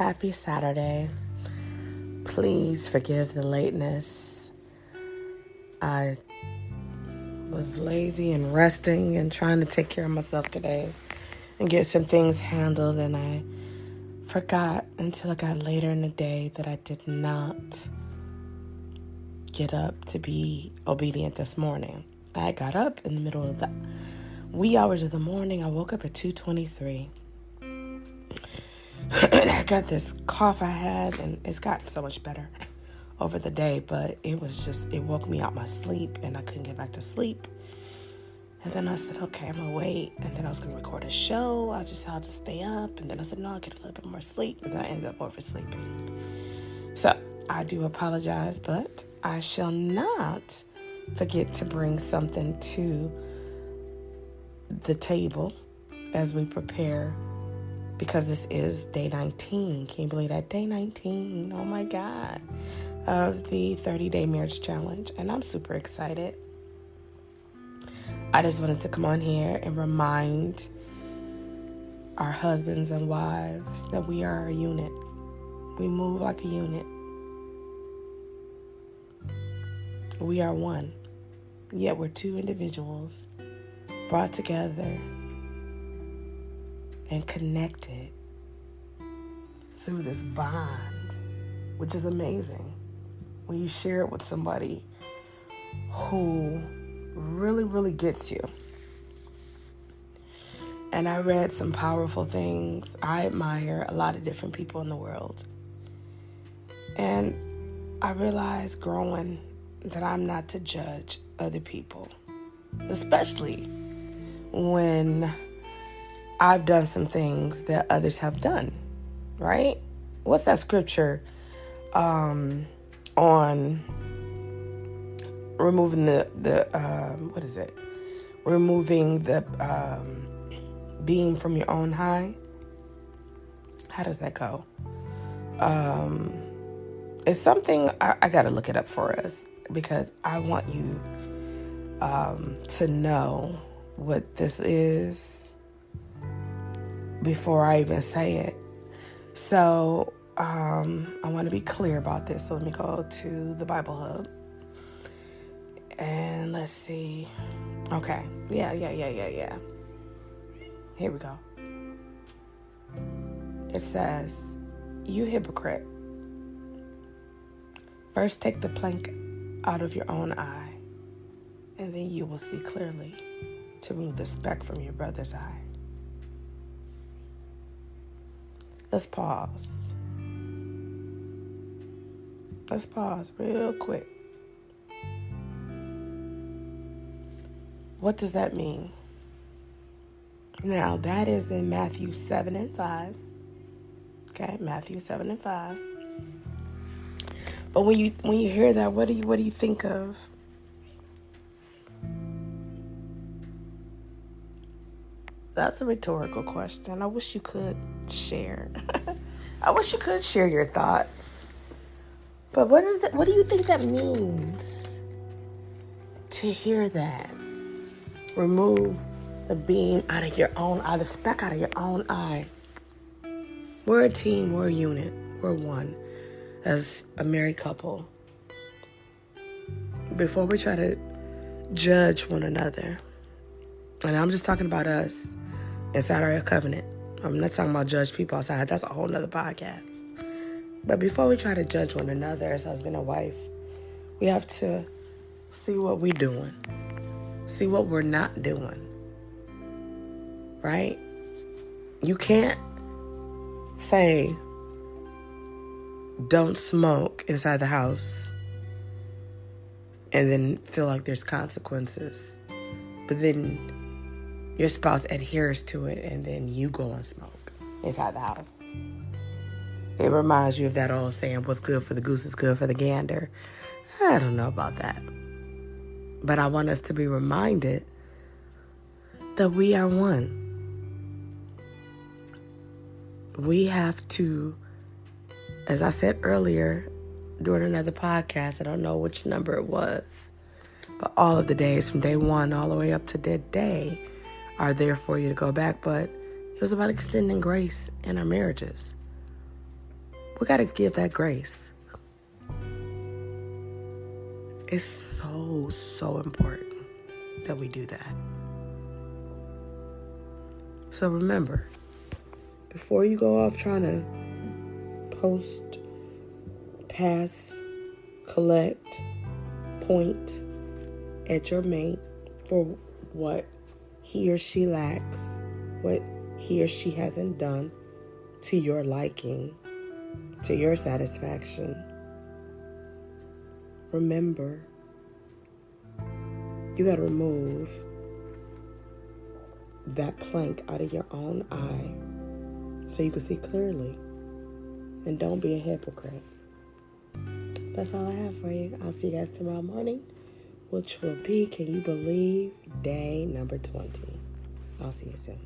Happy Saturday. Please forgive the lateness. I was lazy and resting and trying to take care of myself today and get some things handled, and I forgot until I got later in the day that I did not get up to be obedient this morning. I got up in the middle of the wee hours of the morning. I woke up at 2:23. And I got this cough I had, and it's gotten so much better over the day, but it woke me out my sleep, and I couldn't get back to sleep. And then I said, okay, I'm going to wait. And then I was going to record a show. I'll just stay up. And then I said, no, I'll get a little bit more sleep. And then I ended up oversleeping. So I do apologize, but I shall not forget to bring something to the table as we prepare, because this is day 19. Can you believe that? Day 19. Oh my God. Of the 30-day marriage challenge. And I'm super excited. I just wanted to come on here and remind our husbands and wives that we are a unit. We move like a unit. We are one. Yet we're two individuals brought together and connected through this bond, which is amazing when you share it with somebody who really, really gets you. And I read some powerful things. I admire a lot of different people in the world. And I realized growing that I'm not to judge other people, especially when I've done some things that others have done, right? What's that scripture on removing what is it? Removing the beam from your own eye. How does that go? It's something I got to look it up for us, because I want you to know what this is before I even say it. So I want to be clear about this. So let me go to the Bible Hub. And let's see. Okay. Yeah. Here we go. It says, "You hypocrite. First take the plank out of your own eye, and then you will see clearly to remove the speck from your brother's eye." Let's pause. Let's pause real quick. What does that mean? Now, that is in Matthew 7 and 5. Okay, Matthew 7 and 5. But when you hear that, what do you think of? That's a rhetorical question. I wish you could share. I wish you could share your thoughts. But what is that? What do you think that means to hear that? Remove the beam out of your own eye, the speck out of your own eye. We're a team, we're a unit, we're one as a married couple. Before we try to judge one another, and I'm just talking about us inside our covenant. I'm not talking about judge people outside. That's a whole nother podcast. But before we try to judge one another as husband and wife, we have to see what we're doing. See what we're not doing. Right? You can't say, don't smoke inside the house, and then feel like there's consequences. But then your spouse adheres to it, and then you go and smoke inside the house. It reminds you of that old saying, what's good for the goose is good for the gander. I don't know about that. But I want us to be reminded that we are one. We have to, as I said earlier during another podcast, I don't know which number it was, but all of the days from day one all the way up to that day are there for you to go back. But it was about extending grace in our marriages. We got to give that grace. It's so important that we do that. So remember, before you go off trying to post, pass, collect, point at your mate for what he or she lacks, what he or she hasn't done to your liking, to your satisfaction, remember, you got to remove that plank out of your own eye so you can see clearly. And don't be a hypocrite. That's all I have for you. I'll see you guys tomorrow morning, which will be, can you believe, day number 20. I'll see you soon.